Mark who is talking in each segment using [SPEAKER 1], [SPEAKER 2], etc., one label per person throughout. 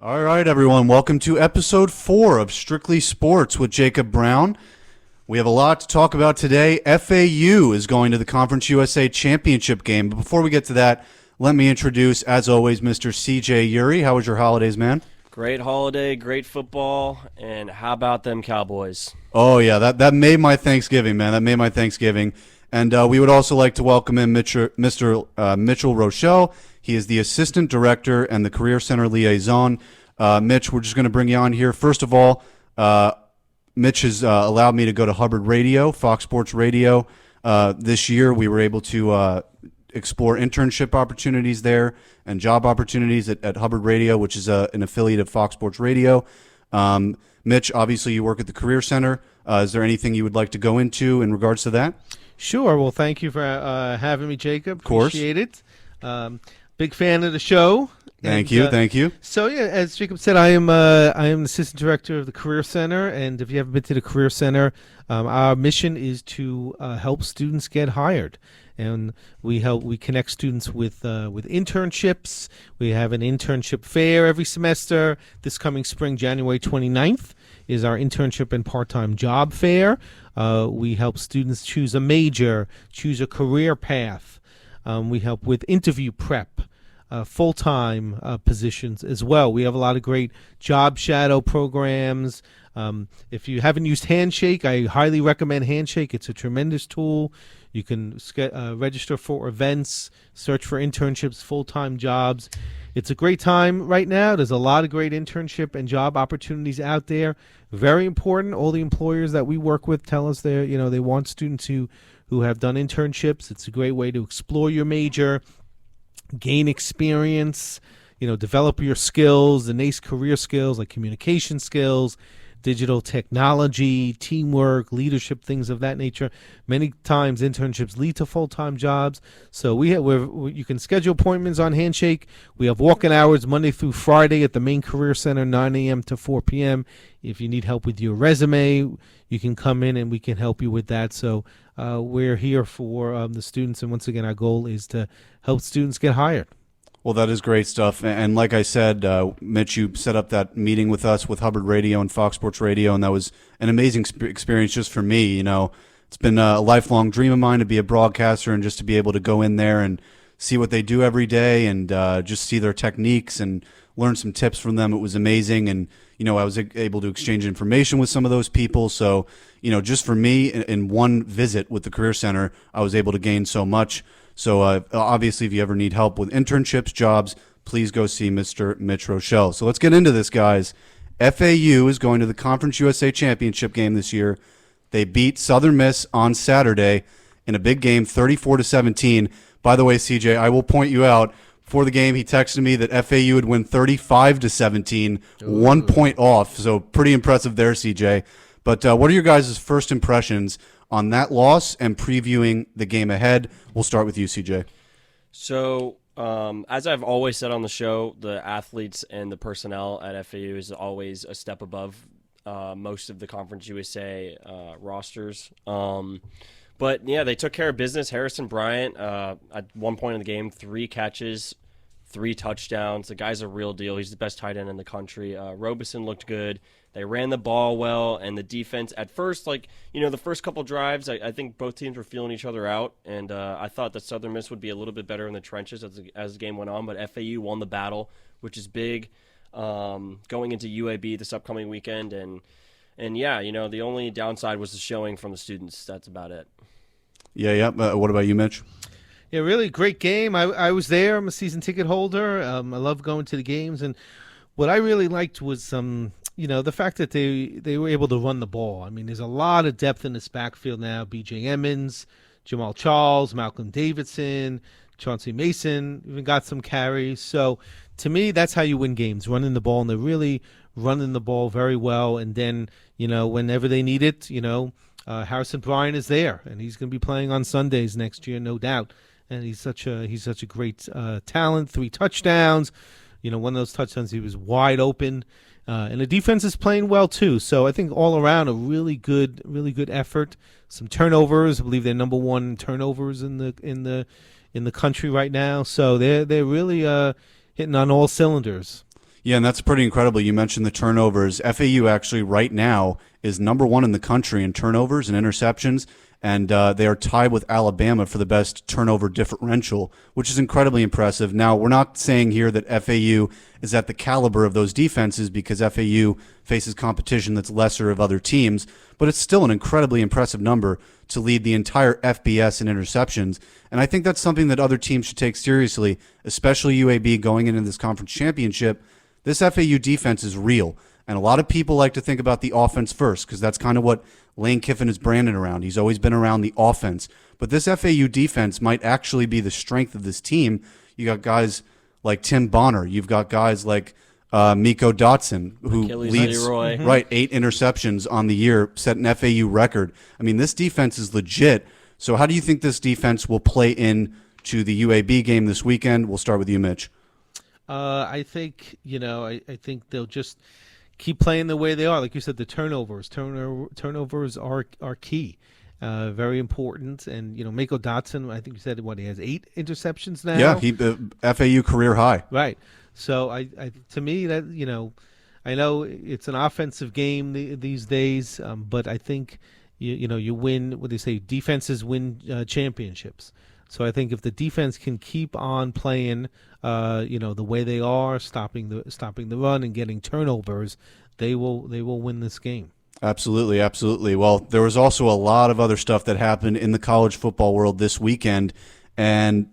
[SPEAKER 1] All right, everyone. Welcome to episode 4 of Strictly Sports with Jacob Browne. We have a lot to talk about today. FAU is going to the Conference USA Championship game. But before we get to that, let me introduce, as always, Mr. CJ Uri. How was your holidays, man?
[SPEAKER 2] Great holiday, great football, and how about them Cowboys?
[SPEAKER 1] Oh, yeah, that made my Thanksgiving, man. That made my Thanksgiving. And we would also like to welcome in Mr. Mitchell Roshel. He is the Assistant Director and the Career Center Liaison. Mitch, we're just going to bring you on here. First of all, Mitch has allowed me to go to Hubbard Radio, Fox Sports Radio. This year we were able to explore internship opportunities there and job opportunities at Hubbard Radio, which is an affiliate of Fox Sports Radio. Mitch, obviously you work at the Career Center. Is there anything you would like to go into in regards to that?
[SPEAKER 3] Sure. Well, thank you for having me, Jacob.
[SPEAKER 1] Of course.
[SPEAKER 3] Appreciate it. Big fan of the show.
[SPEAKER 1] Thank you.
[SPEAKER 3] So yeah, as Jacob said, I am the assistant director of the Career Center, and if you haven't been to the Career Center, our mission is to help students get hired, and we connect students with internships. We have an internship fair every semester. This coming spring, January 29th, is our internship and part-time job fair. We help students choose a major, choose a career path. We help with interview prep. Full-time positions as well. We have a lot of great job shadow programs. If you haven't used Handshake, I highly recommend Handshake. It's a tremendous tool. You can register for events, search for internships, full-time jobs. It's a great time right now. There's a lot of great internship and job opportunities out there. Very important. All the employers that we work with tell us they want students who have done internships. It's a great way to explore your major, gain experience, develop your skills, the NACE career skills like communication skills, digital technology, teamwork, leadership, things of that nature. Many times internships lead to full-time jobs. So you can schedule appointments on Handshake. We have walk-in hours Monday through Friday at the main career center, 9 a.m. to 4 p.m. If you need help with your resume, you can come in and we can help you with that. So we're here for the students. And once again, our goal is to help students get hired.
[SPEAKER 1] Well, that is great stuff. And like I said, Mitch, you set up that meeting with us with Hubbard Radio and Fox Sports Radio, and that was an amazing experience just for me. It's been a lifelong dream of mine to be a broadcaster and just to be able to go in there and see what they do every day and just see their techniques and learn some tips from them. It was amazing. And, I was able to exchange information with some of those people. So, just for me, in one visit with the Career Center, I was able to gain so much. So obviously, if you ever need help with internships, jobs, please go see Mr. Mitch Roshel. So let's get into this, guys. FAU is going to the Conference USA Championship game this year. They beat Southern Miss on Saturday in a big game, 34-17. By the way, CJ, I will point you out. Before the game, he texted me that FAU would win 35-17, 1 point off. So pretty impressive there, CJ. But what are your guys' first impressions on that loss and previewing the game ahead? We'll start with you, CJ.
[SPEAKER 2] So, as I've always said on the show, the athletes and the personnel at FAU is always a step above most of the Conference USA rosters. But, yeah, they took care of business. Harrison Bryant, at one point in the game, 3 catches, 3 touchdowns. The guy's a real deal. He's the best tight end in the country. Robeson looked good. They ran the ball well, and the defense at first, the first couple drives, I think both teams were feeling each other out, and I thought that Southern Miss would be a little bit better in the trenches as the game went on, but FAU won the battle, which is big, going into UAB this upcoming weekend, and yeah, the only downside was the showing from the students. That's about it.
[SPEAKER 1] Yeah. What about you, Mitch?
[SPEAKER 3] Yeah, really great game. I was there. I'm a season ticket holder. I love going to the games, and what I really liked was the fact that they were able to run the ball. I mean, there's a lot of depth in this backfield now. B.J. Emmons, Jamal Charles, Malcolm Davidson, Chauncey Mason even got some carries. So to me, that's how you win games, running the ball, and they're really running the ball very well. And then, whenever they need it, Harrison Bryant is there, and he's going to be playing on Sundays next year, no doubt. And he's such a great talent. 3 touchdowns. One of those touchdowns, he was wide open. And the defense is playing well too. So I think all around a really good effort. Some turnovers. I believe they're number 1 in turnovers in the country right now. So they're really hitting on all cylinders.
[SPEAKER 1] Yeah, and that's pretty incredible. You mentioned the turnovers. FAU actually right now is number 1 in the country in turnovers and interceptions, and they are tied with Alabama for the best turnover differential, which is incredibly impressive. Now, we're not saying here that FAU is at the caliber of those defenses because FAU faces competition that's lesser of other teams, but it's still an incredibly impressive number to lead the entire FBS in interceptions. And I think that's something that other teams should take seriously, especially UAB going into this conference championship. This FAU defense is real, and a lot of people like to think about the offense first because that's kind of what Lane Kiffin is branded around. He's always been around the offense. But this FAU defense might actually be the strength of this team. You got guys like Tim Bonner. You've got guys like Miko Dotson, who
[SPEAKER 2] Achilles
[SPEAKER 1] leads
[SPEAKER 2] Leroy.
[SPEAKER 1] right 8 interceptions on the year, set an FAU record. I mean, this defense is legit. So how do you think this defense will play in to the UAB game this weekend? We'll start with you, Mitch.
[SPEAKER 3] I think I think they'll just keep playing the way they are. Like you said, the turnovers are key, very important. And Mako Dotson, I think you said he has 8 interceptions now.
[SPEAKER 1] Yeah, he FAU career high.
[SPEAKER 3] Right. So I to me that I know it's an offensive game these days, but I think you win. What they say, defenses win championships. So I think if the defense can keep on playing, the way they are, stopping the run and getting turnovers, they will win this game.
[SPEAKER 1] Absolutely, absolutely. Well, there was also a lot of other stuff that happened in the college football world this weekend, and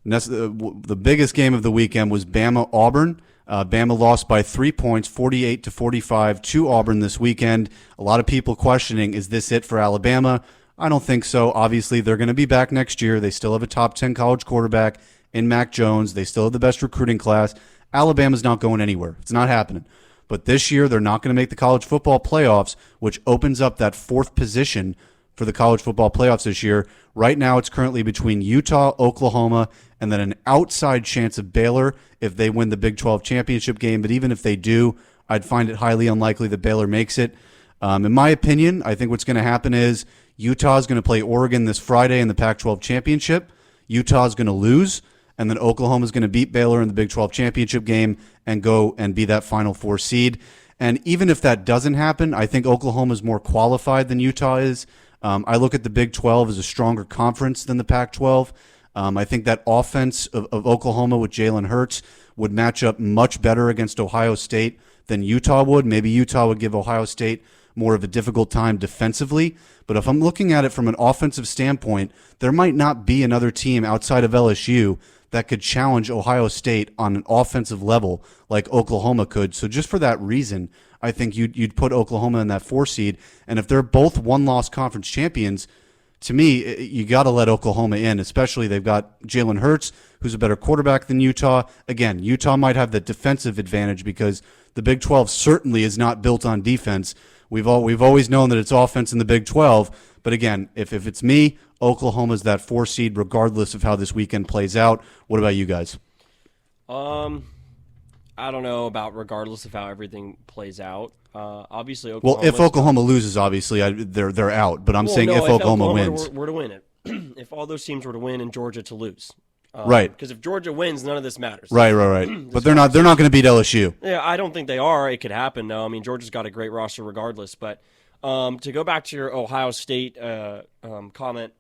[SPEAKER 1] the biggest game of the weekend was Bama-Auburn. Bama lost by 3 points, 48-45 to Auburn this weekend. A lot of people questioning, is this it for Alabama? I don't think so. Obviously, they're going to be back next year. They still have a top 10 college quarterback in Mac Jones. They still have the best recruiting class. Alabama's not going anywhere. It's not happening. But this year, they're not going to make the college football playoffs, which opens up that 4th position for the college football playoffs this year. Right now, it's currently between Utah, Oklahoma, and then an outside chance of Baylor if they win the Big 12 championship game. But even if they do, I'd find it highly unlikely that Baylor makes it. In my opinion, I think what's going to happen is Utah is going to play Oregon this Friday in the Pac-12 championship. Utah is going to lose, and then Oklahoma is going to beat Baylor in the Big 12 championship game and go and be that Final Four seed. And even if that doesn't happen, I think Oklahoma is more qualified than Utah is. I look at the Big 12 as a stronger conference than the Pac-12. I think that offense of Oklahoma with Jalen Hurts would match up much better against Ohio State than Utah would. Maybe Utah would give Ohio State more of a difficult time defensively. But if I'm looking at it from an offensive standpoint, there might not be another team outside of LSU that could challenge Ohio State on an offensive level like Oklahoma could. So just for that reason, I think you'd put Oklahoma in that 4 seed. And if they're both one-loss conference champions, to me, you got to let Oklahoma in, especially they've got Jalen Hurts, who's a better quarterback than Utah. Again, Utah might have the defensive advantage because the Big 12 certainly is not built on defense. We've always known that it's offense in the Big 12. But again, if it's me, Oklahoma's that 4 seed regardless of how this weekend plays out. What about you guys?
[SPEAKER 2] I don't know about regardless of how everything plays out. Obviously, Oklahoma.
[SPEAKER 1] Well, if Oklahoma loses, obviously they're out. But I'm saying if Oklahoma wins,
[SPEAKER 2] were to win it, if all those teams were to win and Georgia to lose,
[SPEAKER 1] right?
[SPEAKER 2] Because if Georgia wins, none of this matters.
[SPEAKER 1] Right. But they're not going to beat LSU.
[SPEAKER 2] Yeah, I don't think they are. It could happen. No, I mean Georgia's got a great roster regardless. But to go back to your Ohio State comment,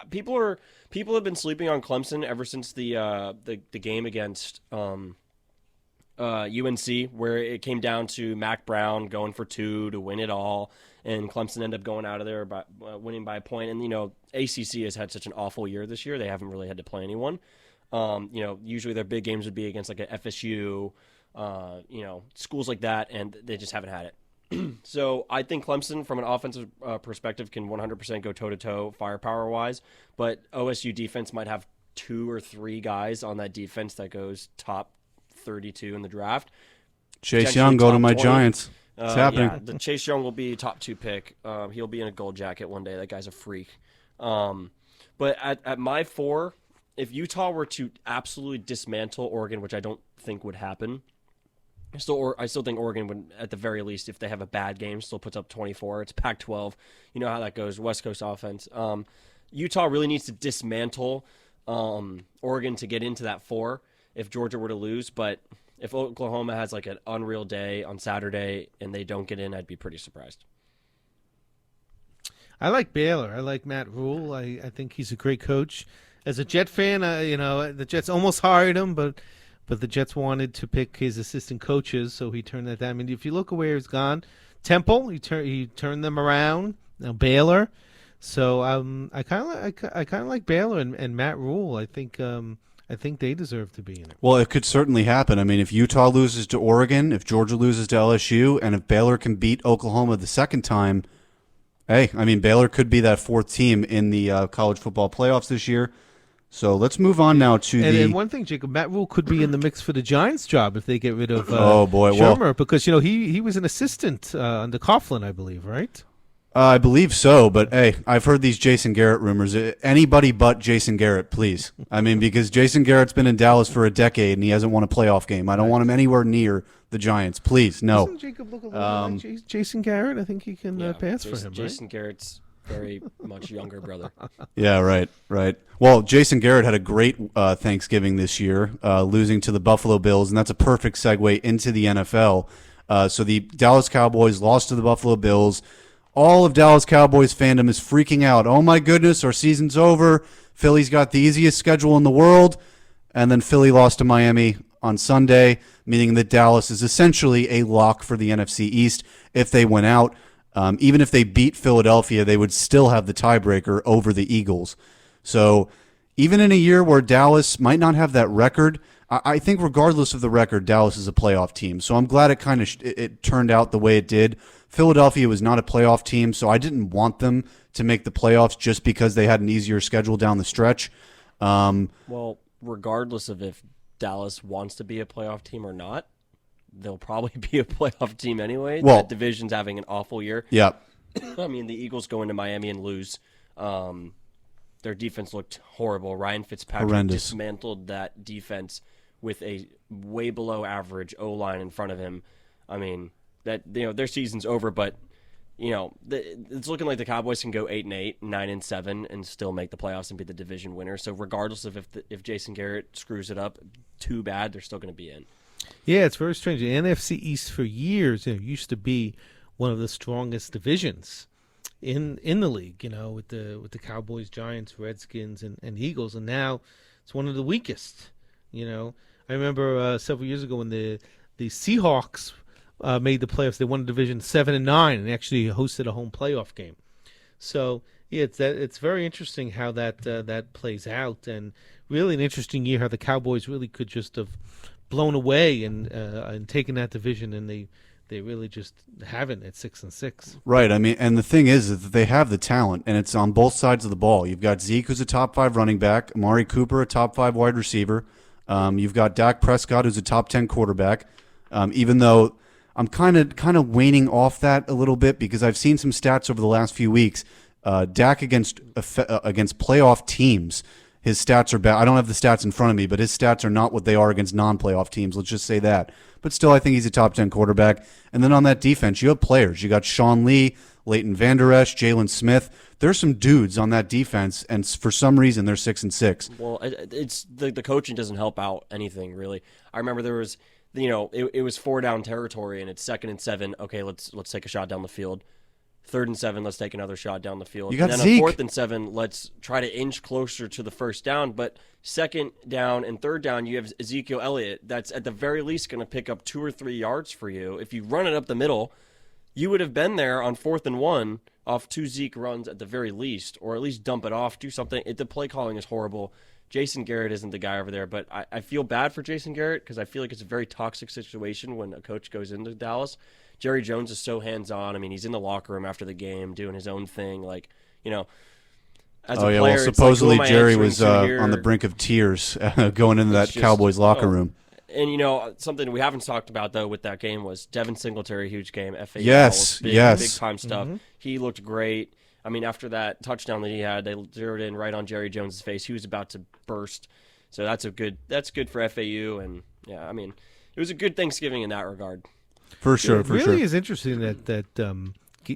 [SPEAKER 2] people have been sleeping on Clemson ever since the game against UNC, where it came down to Mac Brown going for 2 to win it all, and Clemson ended up going out of there by winning by a point. And ACC has had such an awful year this year; they haven't really had to play anyone. Usually their big games would be against like a FSU, schools like that, and they just haven't had it. So I think Clemson, from an offensive perspective, can 100% go toe-to-toe firepower-wise, but OSU defense might have 2 or 3 guys on that defense that goes top 32 in the draft.
[SPEAKER 1] Chase Young, go to my 20. Giants. It's happening.
[SPEAKER 2] Yeah, the Chase Young will be top 2 pick. He'll be in a gold jacket one day. That guy's a freak. But at my 4, if Utah were to absolutely dismantle Oregon, which I don't think would happen, I still think Oregon would, at the very least, if they have a bad game, still puts up 24. It's Pac-12. You know how that goes, West Coast offense. Utah really needs to dismantle Oregon to get into that 4 if Georgia were to lose. But if Oklahoma has like an unreal day on Saturday and they don't get in, I'd be pretty surprised.
[SPEAKER 3] I like Baylor. I like Matt Rule. I think he's a great coach. As a Jet fan, the Jets almost hired him, but the Jets wanted to pick his assistant coaches, so he turned that down. I mean, if you look at where he's gone, Temple, he turned them around. Now Baylor. So I kind of like Baylor and Matt Rule. I think they deserve to be in it.
[SPEAKER 1] Well, it could certainly happen. I mean, if Utah loses to Oregon, if Georgia loses to LSU, and if Baylor can beat Oklahoma the second time, hey, I mean, Baylor could be that fourth team in the college football playoffs this year. So let's move on now to
[SPEAKER 3] And one thing, Jacob, Matt Rule could be in the mix for the Giants job if they get rid of
[SPEAKER 1] Shermer,
[SPEAKER 3] because he was an assistant under Coughlin, I believe, right?
[SPEAKER 1] I believe so, but hey, I've heard these Jason Garrett rumors. Anybody but Jason Garrett, please. I mean, because Jason Garrett's been in Dallas for a decade and he hasn't won a playoff game. I don't want him anywhere near the Giants. Please, no.
[SPEAKER 3] Doesn't Jacob look a little like Jason Garrett? I think he can pass for him, right?
[SPEAKER 2] Jason Garrett's very much younger brother.
[SPEAKER 1] Yeah, right. Well, Jason Garrett had a great Thanksgiving this year, losing to the Buffalo Bills, and that's a perfect segue into the NFL. So the Dallas Cowboys lost to the Buffalo Bills. All of Dallas Cowboys fandom is freaking out. Oh, my goodness, our season's over. Philly's got the easiest schedule in the world. And then Philly lost to Miami on Sunday, meaning that Dallas is essentially a lock for the NFC East if they went out. Even if they beat Philadelphia, they would still have the tiebreaker over the Eagles. So even in a year where Dallas might not have that record, I think regardless of the record, Dallas is a playoff team. So I'm glad it kind of it turned out the way it did. Philadelphia was not a playoff team, so I didn't want them to make the playoffs just because they had an easier schedule down the stretch.
[SPEAKER 2] Well, regardless of if Dallas wants to be a playoff team or not, they'll probably be a playoff team anyway.
[SPEAKER 1] Well,
[SPEAKER 2] that division's having an awful year.
[SPEAKER 1] Yeah.
[SPEAKER 2] I mean, the Eagles go into Miami and lose. Their defense looked horrible. Ryan Fitzpatrick dismantled that defense with a way below average O-line in front of him. I mean, their season's over, but it's looking like the Cowboys can go 8-8, 9-7, and still make the playoffs and be the division winner. So regardless of if Jason Garrett screws it up, too bad, they're still going to be in.
[SPEAKER 3] Yeah, it's very strange. The NFC East for years used to be one of the strongest divisions in the league. With the Cowboys, Giants, Redskins, and Eagles, and now it's one of the weakest. I remember several years ago when the Seahawks made the playoffs. They won the division 7-9 and actually hosted a home playoff game. So yeah, it's very interesting how that plays out, and really an interesting year how the Cowboys really could just have blown away and taken that division, and they really just haven't at 6-6.
[SPEAKER 1] Right. I mean, and the thing is that they have the talent, and it's on both sides of the ball. You've got Zeke, who's a top 5 running back, Amari Cooper, a top 5 wide receiver. You've got Dak Prescott, who's a top 10 quarterback. Even though I'm kind of waning off that a little bit because I've seen some stats over the last few weeks. Dak against playoff teams, his stats are bad. I don't have the stats in front of me, but his stats are not what they are against non-playoff teams. Let's just say that. But still, I think he's a top 10 quarterback. And then on that defense, you have players. You got Sean Lee, Leighton Vander Esch, Jalen Smith. There's some dudes on that defense, and for some reason, they're 6-6.
[SPEAKER 2] Well, it's the coaching doesn't help out anything really. I remember there was, it was 4-down territory, and it's 2nd and 7. Okay, let's take a shot down the field. 3rd and 7, let's take another shot down the field.
[SPEAKER 1] You got
[SPEAKER 2] and then
[SPEAKER 1] Zeke.
[SPEAKER 2] On 4th and 7, let's try to inch closer to the first down. But 2nd down and 3rd down, you have Ezekiel Elliott. That's at the very least going to pick up 2 or 3 yards for you. If you run it up the middle, you would have been there on 4th and 1 off 2 Zeke runs at the very least, or at least dump it off, do something. The play calling is horrible. Jason Garrett isn't the guy over there, but I feel bad for Jason Garrett because I feel like it's a very toxic situation when a coach goes into Dallas. Jerry Jones is so hands-on. I mean, he's in the locker room after the game doing his own thing. As a player,
[SPEAKER 1] well, supposedly
[SPEAKER 2] like,
[SPEAKER 1] Jerry was on the brink of tears going into that Cowboys locker room.
[SPEAKER 2] And, something we haven't talked about, though, with that game was Devin Singletary, huge game. FAU,
[SPEAKER 1] yes.
[SPEAKER 2] Big-time stuff. Mm-hmm. He looked great. I mean, after that touchdown that he had, they zeroed in right on Jerry Jones' face. He was about to burst. So that's good for FAU. And, yeah, I mean, it was a good Thanksgiving in that regard.
[SPEAKER 1] For sure,
[SPEAKER 3] It really is interesting that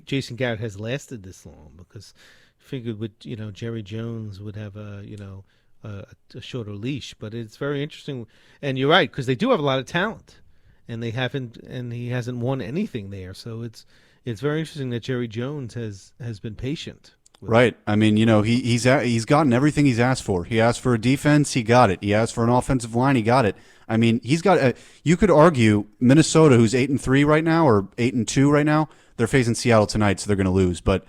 [SPEAKER 3] Jason Garrett has lasted this long because I figured with Jerry Jones would have a a shorter leash. But it's very interesting, and you're right, because they do have a lot of talent, and he hasn't won anything there. So it's very interesting that Jerry Jones has been patient.
[SPEAKER 1] Right. I mean, he's gotten everything he's asked for. He asked for a defense, he got it. He asked for an offensive line, he got it. I mean, he's got. You could argue Minnesota, who's 8-3 right now, or 8-2 right now, they're facing Seattle tonight, so they're going to lose. But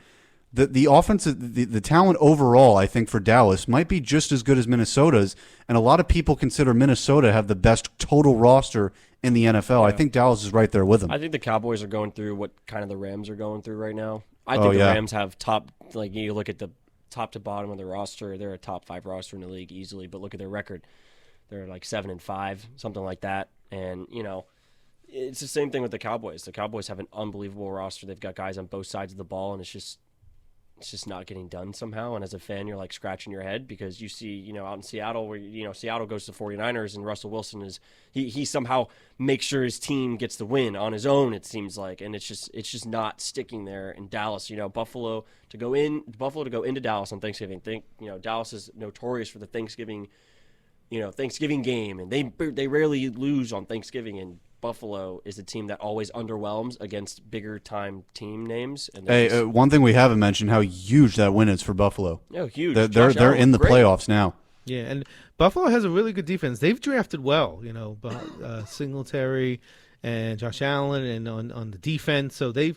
[SPEAKER 1] the offense, the talent overall, I think for Dallas might be just as good as Minnesota's, and a lot of people consider Minnesota have the best total roster in the NFL. I think Dallas is right there with them.
[SPEAKER 2] I think the Cowboys are going through what kind of the Rams are going through right now. I think the Rams have top, like you look at the top to bottom of the roster, they're a top 5 roster in the league easily, but look at their record. They're like 7-5, something like that. And, it's the same thing with the Cowboys. The Cowboys have an unbelievable roster. They've got guys on both sides of the ball, and it's just not getting done somehow. And as a fan, you're like scratching your head because you see, out in Seattle where, Seattle goes to the 49ers and Russell Wilson he somehow makes sure his team gets the win on his own, it seems like. And it's just not sticking there in Dallas. Buffalo to go into Dallas on Thanksgiving. Dallas is notorious for the Thanksgiving game, and they rarely lose on Thanksgiving, and Buffalo is a team that always underwhelms against bigger time team names. And
[SPEAKER 1] one thing we haven't mentioned, how huge that win is for Buffalo.
[SPEAKER 2] Huge.
[SPEAKER 1] They're in the playoffs now.
[SPEAKER 3] Yeah, and Buffalo has a really good defense. They've drafted well, Singletary and Josh Allen, and on the defense. So they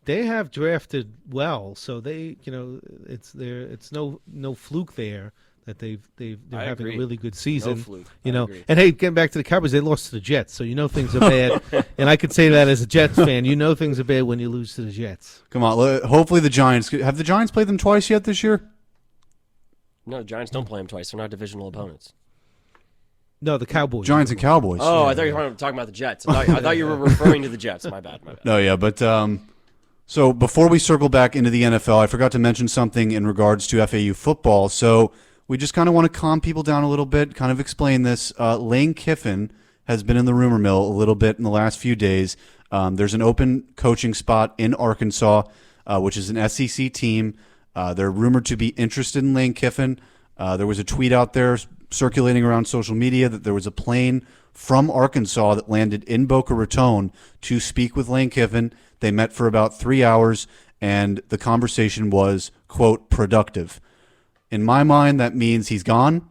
[SPEAKER 3] have drafted well. So it's no fluke there that they're having a really good season.
[SPEAKER 2] No fluke.
[SPEAKER 3] And hey, getting back to the Cowboys, they lost to the Jets, so things are bad. And I could say that as a Jets fan, things are bad when you lose to the Jets.
[SPEAKER 1] Come on, hopefully the Giants have the Giants played them twice yet this year.
[SPEAKER 2] No, the Giants don't play them twice. They're not divisional opponents.
[SPEAKER 3] No, the Cowboys.
[SPEAKER 1] Giants and Cowboys.
[SPEAKER 2] Oh, I thought you were talking about the Jets. I thought you were referring to the Jets. My bad.
[SPEAKER 1] No, yeah, but so before we circle back into the NFL, I forgot to mention something in regards to FAU football. So we just kind of want to calm people down a little bit, kind of explain this. Lane Kiffin has been in the rumor mill a little bit in the last few days. There's an open coaching spot in Arkansas, which is an SEC team. They're rumored to be interested in Lane Kiffin. There was a tweet out there circulating around social media that there was a plane from Arkansas that landed in Boca Raton to speak with Lane Kiffin. They met for about 3 hours, and the conversation was, quote, productive. In my mind, that means he's gone.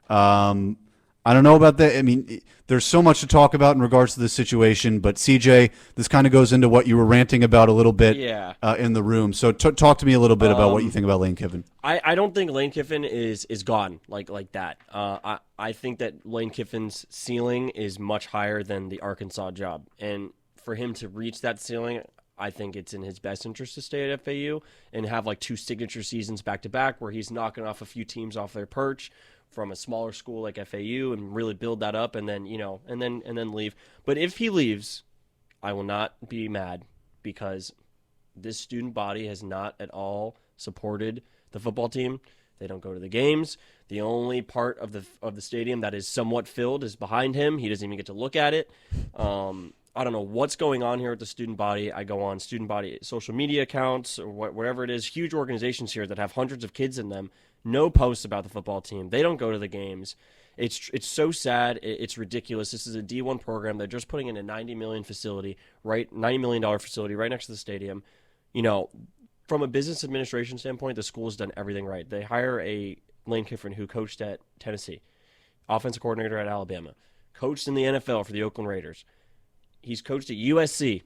[SPEAKER 1] I don't know about that. I mean, there's so much to talk about in regards to this situation, but CJ, this kind of goes into what you were ranting about a little bit in the room. So talk to me a little bit about what you think about Lane Kiffin.
[SPEAKER 2] I don't think Lane Kiffin is gone like that. I think that Lane Kiffin's ceiling is much higher than the Arkansas job. And for him to reach that ceiling, I think it's in his best interest to stay at FAU and have like 2 signature seasons back to back where he's knocking off a few teams off their perch from a smaller school like FAU and really build that up and then, and then leave. But if he leaves, I will not be mad because this student body has not at all supported the football team. They don't go to the games. The only part of the stadium that is somewhat filled is behind him. He doesn't even get to look at it. I don't know what's going on here with the student body. I go on student body social media accounts or whatever it is, huge organizations here that have hundreds of kids in them, no posts about the football team. They don't go to the games. It's so sad. It's ridiculous. This is a D1 program. They're just putting in a $90 million facility right next to the stadium. From a business administration standpoint, the school has done everything right. They hire a Lane Kiffin who coached at Tennessee, offensive coordinator at Alabama, coached in the NFL for the Oakland Raiders. He's coached at USC.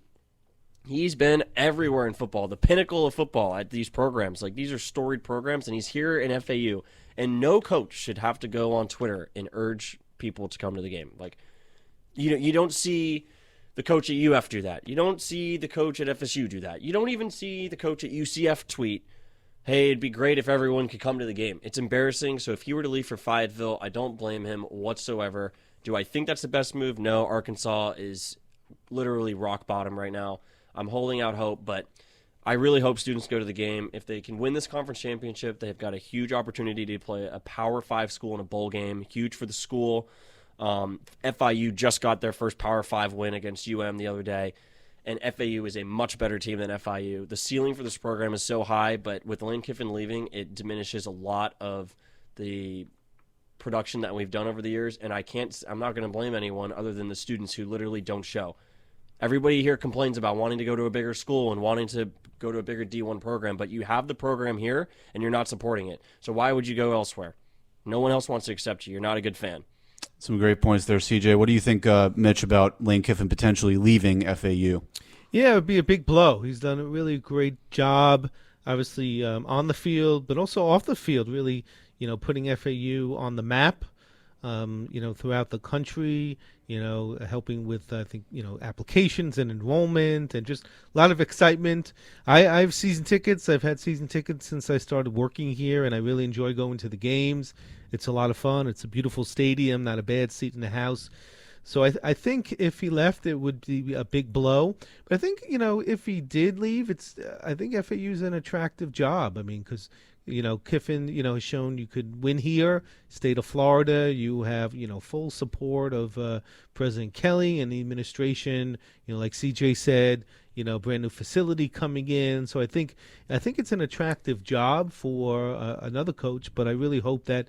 [SPEAKER 2] He's been everywhere in football, the pinnacle of football at these programs. Like, these are storied programs, and he's here in FAU. And no coach should have to go on Twitter and urge people to come to the game. Like, you don't see the coach at UF do that. You don't see the coach at FSU do that. You don't even see the coach at UCF tweet, hey, it'd be great if everyone could come to the game. It's embarrassing. So if he were to leave for Fayetteville, I don't blame him whatsoever. Do I think that's the best move? No. Arkansas is literally rock bottom right now. I'm holding out hope, but I really hope students go to the game. If they can win this conference championship, they've got a huge opportunity to play a Power 5 school in a bowl game. Huge for the school. FIU just got their first Power 5 win against UM the other day, and FAU is a much better team than FIU. The ceiling for this program is so high, but with Lane Kiffin leaving, it diminishes a lot of the production that we've done over the years, and I'm not going to blame anyone other than the students who literally don't show. Everybody here complains about wanting to go to a bigger school and wanting to go to a bigger D1 program, but you have the program here and you're not supporting it. So why would you go elsewhere? No one else wants to accept you. You're not a good fan.
[SPEAKER 1] Some great points there, CJ. What do you think, Mitch, about Lane Kiffin potentially leaving FAU?
[SPEAKER 3] Yeah, it would be a big blow. He's done a really great job, obviously on the field, but also off the field, really, putting FAU on the map, throughout the country, helping with, I think, applications and enrollment and just a lot of excitement. I have season tickets. I've had season tickets since I started working here, and I really enjoy going to the games. It's a lot of fun. It's a beautiful stadium, not a bad seat in the house. So I think if he left, it would be a big blow. But I think, if he did leave, I think FAU is an attractive job. I mean, because, Kiffin, has shown you could win here, state of Florida. You have, full support of President Kelly and the administration. Like CJ said, brand new facility coming in. So I think it's an attractive job for another coach. But I really hope that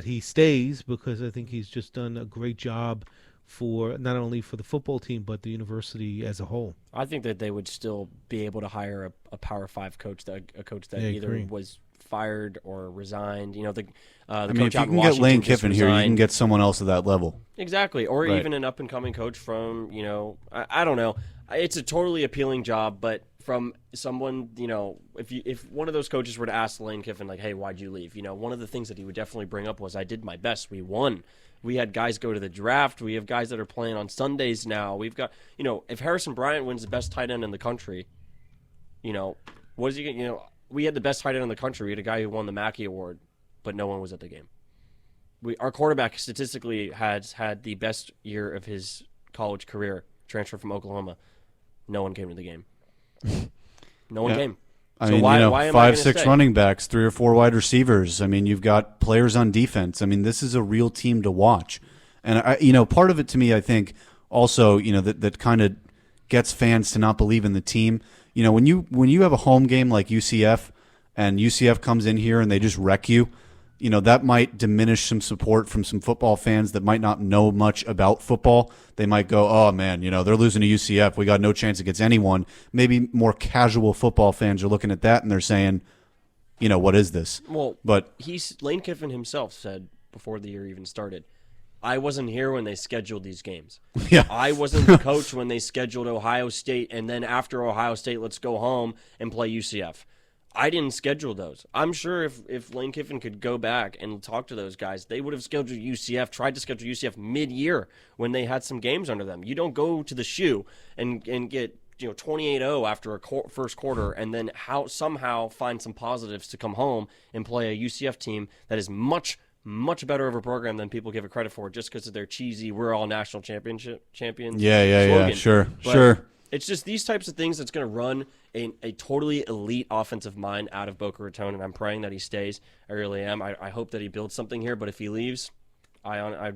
[SPEAKER 3] he stays, because I think he's just done a great job for not only for the football team but the university as a whole.
[SPEAKER 2] I think that they would still be able to hire a Power 5 coach, a coach that either was fired or resigned. The coach
[SPEAKER 1] if you
[SPEAKER 2] out in
[SPEAKER 1] can
[SPEAKER 2] Washington
[SPEAKER 1] get Lane Kiffin here, you can get someone else at that level.
[SPEAKER 2] Exactly, or
[SPEAKER 1] Right.
[SPEAKER 2] even an up and coming coach from I don't know. It's a totally appealing job, but from someone, if one of those coaches were to ask Lane Kiffin, like, hey, why'd you leave? One of the things that he would definitely bring up was, I did my best. We won. We had guys go to the draft. We have guys that are playing on Sundays now. We've got, if Harrison Bryant wins the best tight end in the country, what is he going to, we had the best tight end in the country. We had a guy who won the Mackey Award, but no one was at the game. Our quarterback statistically has had the best year of his college career, transfer from Oklahoma. No one came to the game. No one came.
[SPEAKER 1] I
[SPEAKER 2] So
[SPEAKER 1] mean,
[SPEAKER 2] why am I
[SPEAKER 1] 5,
[SPEAKER 2] gonna
[SPEAKER 1] 6
[SPEAKER 2] stay?
[SPEAKER 1] running backs, 3 or 4 wide receivers. I mean, you've got players on defense. I mean, this is a real team to watch. And part of it to me, I think, also, that kind of gets fans to not believe in the team. When you have a home game like UCF, and UCF comes in here and they just wreck you, that might diminish some support from some football fans that might not know much about football. They might go, oh, man, they're losing to UCF. We got no chance against anyone. Maybe more casual football fans are looking at that and they're saying, what is this?
[SPEAKER 2] Well,
[SPEAKER 1] but
[SPEAKER 2] Lane Kiffin himself said before the year even started, I wasn't here when they scheduled these games.
[SPEAKER 1] yeah,
[SPEAKER 2] I wasn't the coach when they scheduled Ohio State, and then after Ohio State, let's go home and play UCF. I didn't schedule those. I'm sure if Lane Kiffin could go back and talk to those guys, they would have scheduled UCF, tried to schedule UCF mid-year when they had some games under them. You don't go to the shoe and get 28-0 after a first quarter and then somehow find some positives to come home and play a UCF team that is much, much better of a program than people give it credit for, just because of their cheesy "we're all national champions."
[SPEAKER 1] yeah, sure.
[SPEAKER 2] It's just these types of things that's going to run a totally elite offensive mind out of Boca Raton, and I'm praying that he stays. I really am. I hope that he builds something here, but if he leaves, I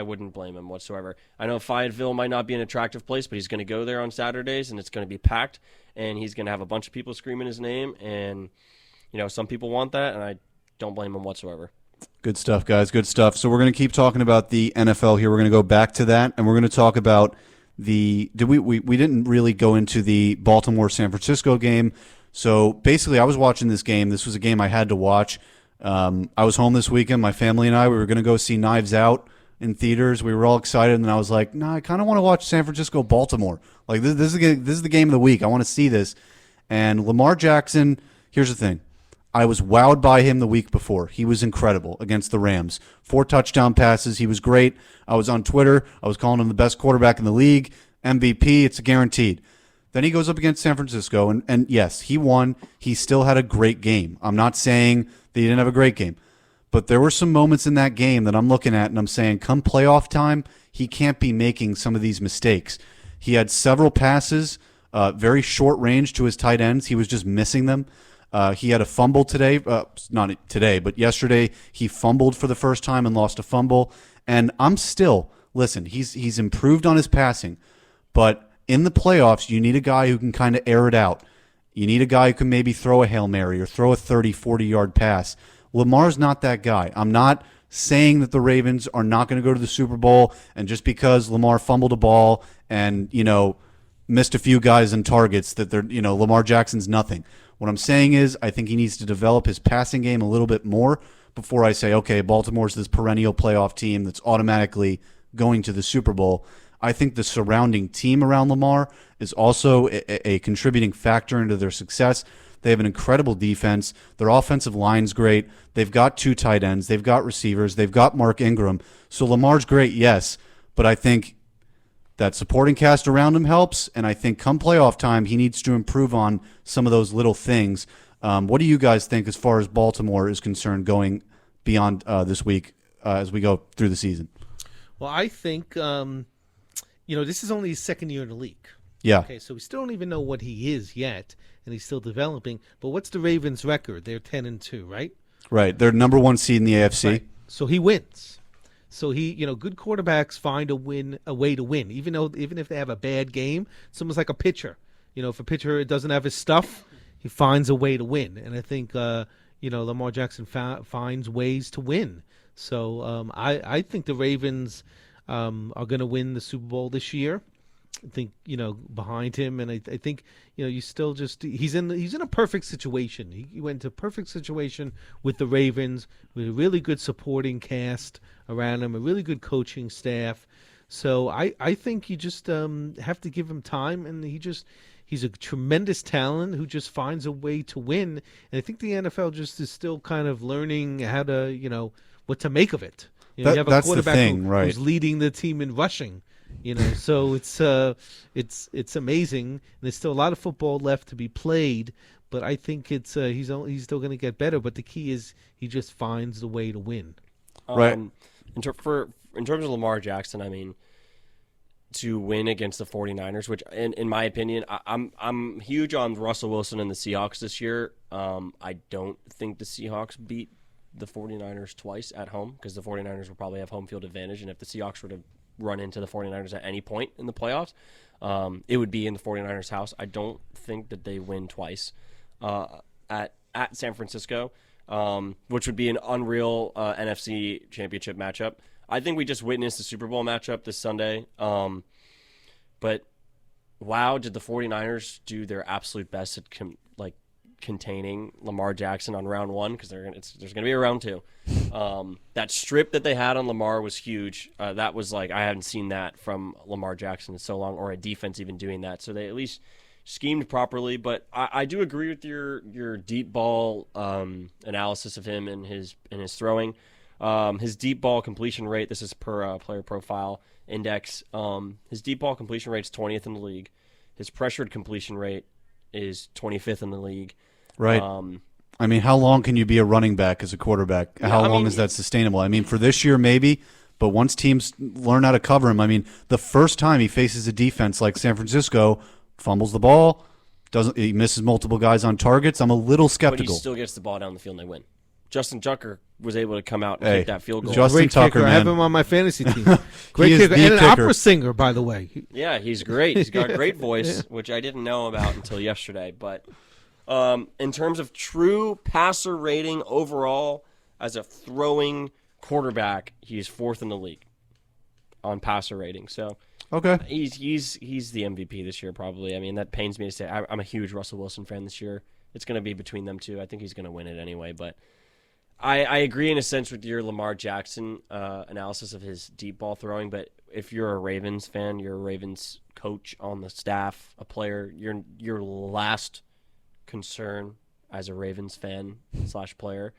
[SPEAKER 2] wouldn't blame him whatsoever. I know Fayetteville might not be an attractive place, but he's going to go there on Saturdays, and it's going to be packed, and he's going to have a bunch of people screaming his name, and some people want that, and I don't blame him whatsoever.
[SPEAKER 1] Good stuff, guys. Good stuff. So we're going to keep talking about the NFL here. We're going to go back to that, and we're going to talk about we didn't really go into the Baltimore-San Francisco game. So basically, I was watching this game. This was a game I had to watch. I was home this weekend. My family and I, we were going to go see Knives Out in theaters. We were all excited, and I was like, "No, I kind of want to watch San Francisco-Baltimore. Like this is the game of the week. I want to see this." And Lamar Jackson. Here's the thing. I was wowed by him the week before. He was incredible against the Rams. 4 touchdown passes. He was great. I was on Twitter. I was calling him the best quarterback in the league. MVP. It's guaranteed. Then he goes up against San Francisco, and yes, he won. He still had a great game. I'm not saying that he didn't have a great game. But there were some moments in that game that I'm looking at and I'm saying, come playoff time, he can't be making some of these mistakes. He had several passes, very short range to his tight ends. He was just missing them. He had a fumble today, not today, but yesterday he fumbled for the first time and lost a fumble. And I'm still, listen, he's improved on his passing, but in the playoffs, you need a guy who can kind of air it out. You need a guy who can maybe throw a Hail Mary or throw a 30, 40-yard pass. Lamar's not that guy. I'm not saying that the Ravens are not going to go to the Super Bowl, and just because Lamar fumbled a ball and, missed a few guys in targets that they're, Lamar Jackson's nothing. What I'm saying is I think he needs to develop his passing game a little bit more before I say, okay, Baltimore's this perennial playoff team that's automatically going to the Super Bowl. I think the surrounding team around Lamar is also a contributing factor into their success. They have an incredible defense. Their offensive line's great. They've got 2 tight ends. They've got receivers. They've got Mark Ingram. So Lamar's great, yes, but I think that supporting cast around him helps, and I think come playoff time, he needs to improve on some of those little things. What do you guys think as far as Baltimore is concerned going beyond this week as we go through the season?
[SPEAKER 3] Well, I think, this is only his second year in the league.
[SPEAKER 1] Yeah.
[SPEAKER 3] Okay, so we still don't even know what he is yet, and he's still developing. But what's the Ravens' record? They're 10-2, right?
[SPEAKER 1] Right. They're number 1 seed in the AFC.
[SPEAKER 3] Right. So he wins. So he, good quarterbacks find a way to win, even if they have a bad game. It's almost like a pitcher. If a pitcher doesn't have his stuff, he finds a way to win. And I think, Lamar Jackson finds ways to win. So I think the Ravens are going to win the Super Bowl this year. I think behind him, and I think you still just he's in a perfect situation. He went to a perfect situation with the Ravens with a really good supporting cast around him, a really good coaching staff. So I think you just have to give him time, and he's a tremendous talent who just finds a way to win. And I think the NFL just is still kind of learning how to what to make of it. You have a
[SPEAKER 1] that's
[SPEAKER 3] quarterback
[SPEAKER 1] the thing, right?
[SPEAKER 3] Who's leading the team in rushing. So it's amazing. And there's still a lot of football left to be played, but I think he's still going to get better. But the key is he just finds the way to win.
[SPEAKER 1] Right.
[SPEAKER 2] In terms of Lamar Jackson, I mean, to win against the 49ers, which in my opinion, I'm huge on Russell Wilson and the Seahawks this year. I don't think the Seahawks beat the 49ers twice at home because the 49ers will probably have home field advantage, and if the Seahawks were to run into the 49ers at any point in the playoffs, it would be in the 49ers' house. I don't think that they win twice at San Francisco, which would be an unreal NFC championship matchup. I think we just witnessed the Super Bowl matchup this Sunday. But wow, did the 49ers do their absolute best at containing Lamar Jackson on round 1, because there's going to be a round 2. That strip that they had on Lamar was huge. That was I haven't seen that from Lamar Jackson in so long, or a defense even doing that. So they at least schemed properly. But I do agree with your deep ball analysis of him and his throwing. His deep ball completion rate, this is per player profile index. His deep ball completion rate is 20th in the league. His pressured completion rate is 25th in the league.
[SPEAKER 1] Right. I mean, how long can you be a running back as a quarterback? How long is that sustainable? I mean, for this year, maybe, but once teams learn how to cover him, I mean, the first time he faces a defense like San Francisco, fumbles the ball, he misses multiple guys on targets, I'm a little skeptical.
[SPEAKER 2] But he still gets the ball down the field and they win. Justin Tucker was able to come out and kick that field goal.
[SPEAKER 1] Justin
[SPEAKER 3] Great
[SPEAKER 1] Tucker,
[SPEAKER 3] kicker.
[SPEAKER 1] man.
[SPEAKER 3] I have him on my fantasy team. Great kicker. And an opera singer, by the way.
[SPEAKER 2] Yeah, he's great. He's got a great voice, which I didn't know about until yesterday. But in terms of true passer rating overall, as a throwing quarterback, he's 4th in the league on passer rating. So
[SPEAKER 1] okay,
[SPEAKER 2] he's the MVP this year, probably. I mean, that pains me to say. I'm a huge Russell Wilson fan this year. It's going to be between them two. I think he's going to win it anyway, but I agree in a sense with your Lamar Jackson analysis of his deep ball throwing, but if you're a Ravens fan, you're a Ravens coach on the staff, a player, your last concern as a Ravens fan / player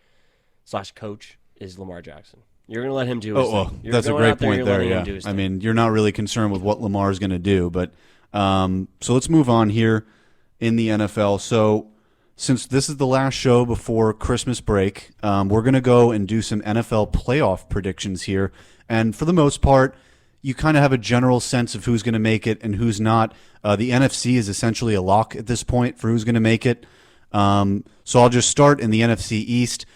[SPEAKER 2] / coach is Lamar Jackson. You're going to let him do his thing.
[SPEAKER 1] That's a great point there, yeah. I mean, you're not really concerned with what Lamar's going to do, but so let's move on here in the NFL. So since this is the last show before Christmas break, we're going to go and do some NFL playoff predictions here. And for the most part, you kind of have a general sense of who's going to make it and who's not. The NFC is essentially a lock at this point for who's going to make it. So I'll just start in the NFC East,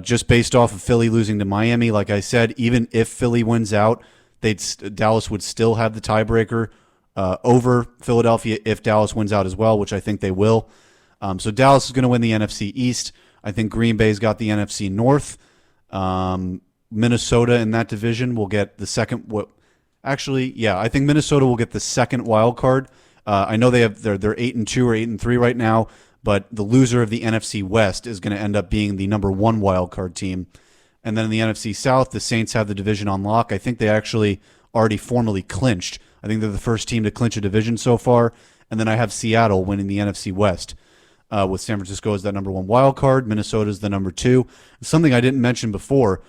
[SPEAKER 1] just based off of Philly losing to Miami. Like I said, even if Philly wins out, Dallas would still have the tiebreaker over Philadelphia if Dallas wins out as well, which I think they will. So Dallas is going to win the NFC East. I think Green Bay's got the NFC North. Minnesota in that division will get the second. I think Minnesota will get the second wild card. I know they're 8-2 or 8-3 right now, but the loser of the NFC West is going to end up being the number 1 wild card team. And then in the NFC South, the Saints have the division on lock. I think they actually already formally clinched. I think they're the first team to clinch a division so far. And then I have Seattle winning the NFC West, with San Francisco as that number 1 wild card. Minnesota is the number 2. Something I didn't mention before,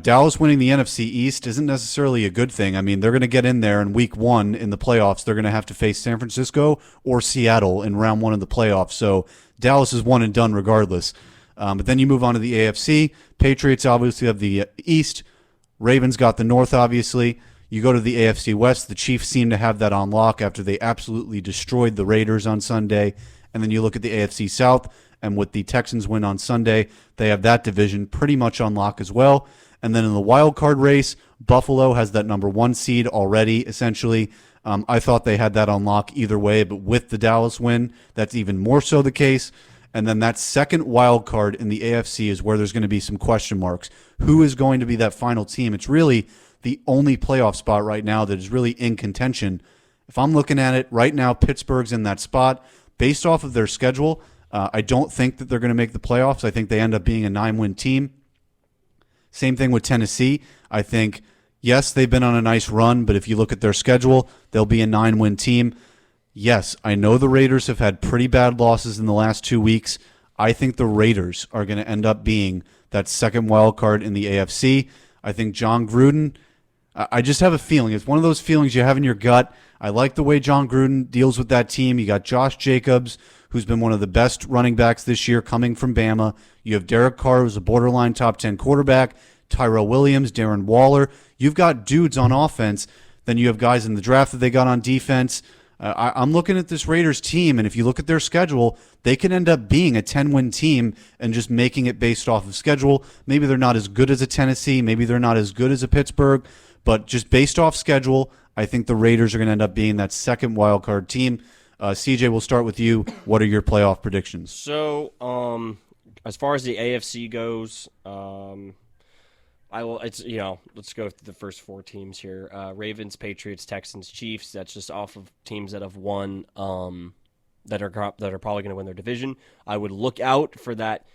[SPEAKER 1] Dallas winning the NFC East isn't necessarily a good thing. I mean, they're going to get in there in week 1 in the playoffs. They're going to have to face San Francisco or Seattle in round 1 of the playoffs. So Dallas is one and done regardless. But then you move on to the AFC. Patriots obviously have the East. Ravens got the North, obviously. You go to the AFC West. The Chiefs seem to have that on lock after they absolutely destroyed the Raiders on Sunday. And then you look at the AFC South, and with the Texans win on Sunday, they have that division pretty much on lock as well. And then in the wild card race, Buffalo has that number 1 seed already, essentially. I thought they had that on lock either way, but with the Dallas win, that's even more so the case. And then that second wild card in the AFC is where there's going to be some question marks. Who is going to be that final team? It's really the only playoff spot right now that is really in contention. If I'm looking at it right now, Pittsburgh's in that spot. Based off of their schedule, I don't think that they're going to make the playoffs. I think they end up being a 9-win team. Same thing with Tennessee. I think, yes, they've been on a nice run, but if you look at their schedule, they'll be a 9-win team. Yes, I know the Raiders have had pretty bad losses in the last 2 weeks. I think the Raiders are going to end up being that second wild card in the AFC. I think John Gruden, I just have a feeling. It's one of those feelings you have in your gut. I like the way John Gruden deals with that team. You got Josh Jacobs, who's been one of the best running backs this year coming from Bama. You have Derek Carr, who's a borderline top 10 quarterback. Tyrell Williams, Darren Waller. You've got dudes on offense. Then you have guys in the draft that they got on defense. I'm looking at this Raiders team, and if you look at their schedule, they can end up being a 10-win team and just making it based off of schedule. Maybe they're not as good as a Tennessee. Maybe they're not as good as a Pittsburgh. But just based off schedule, I think the Raiders are going to end up being that second wild card team. CJ, we'll start with you. What are your playoff predictions?
[SPEAKER 2] So, as far as the AFC goes, let's go through the first 4 teams here. Ravens, Patriots, Texans, Chiefs. That's just off of teams that have won, that are probably going to win their division. I would look out for that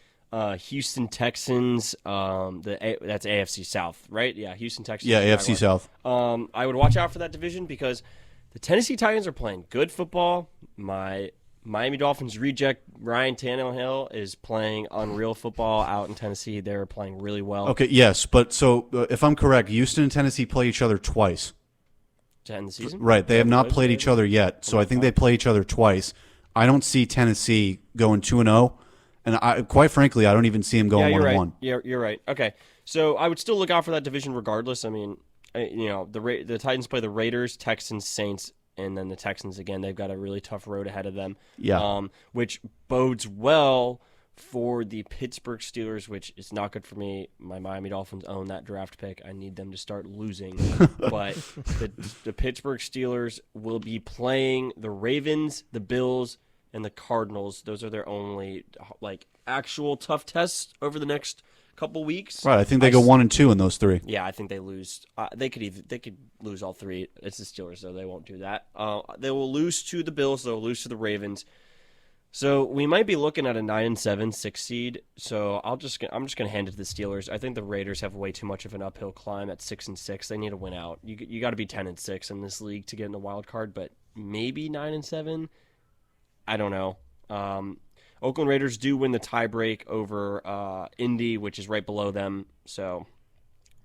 [SPEAKER 2] Houston Texans. That's AFC South, right? Yeah, Houston Texans.
[SPEAKER 1] Yeah, AFC South.
[SPEAKER 2] I would watch out for that division because the Tennessee Titans are playing good football. My Miami Dolphins reject Ryan Tannehill is playing unreal football out in Tennessee. They're playing really well.
[SPEAKER 1] Okay, yes, but so if I'm correct, Houston and Tennessee play each other twice.
[SPEAKER 2] To end the season?
[SPEAKER 1] Right, they have not played each other yet, so I think they play each other twice. I don't see Tennessee going 2-0, and quite frankly, I don't even see them going 1-1.
[SPEAKER 2] Yeah, you're right. Okay, so I would still look out for that division regardless. I mean, the Titans play the Raiders, Texans, Saints, and then the Texans again. They've got a really tough road ahead of them.
[SPEAKER 1] Yeah.
[SPEAKER 2] Which bodes well for the Pittsburgh Steelers, which is not good for me. My Miami Dolphins own that draft pick. I need them to start losing. But the Pittsburgh Steelers will be playing the Ravens, the Bills, and the Cardinals. Those are their only actual tough tests over the next couple weeks.
[SPEAKER 1] Right, I think they go 1-2 in those 3.
[SPEAKER 2] Yeah, I think they lose. They could lose all 3. It's the Steelers, so they won't do that. They will lose to the Bills. They'll lose to the Ravens. So we might be looking at a 9-7, 6 seed. So I'm just gonna hand it to the Steelers. I think the Raiders have way too much of an uphill climb at 6-6. They need to win out. You got to be 10-6 in this league to get in the wild card, but maybe 9-7. I don't know. Oakland Raiders do win the tiebreak over Indy, which is right below them. So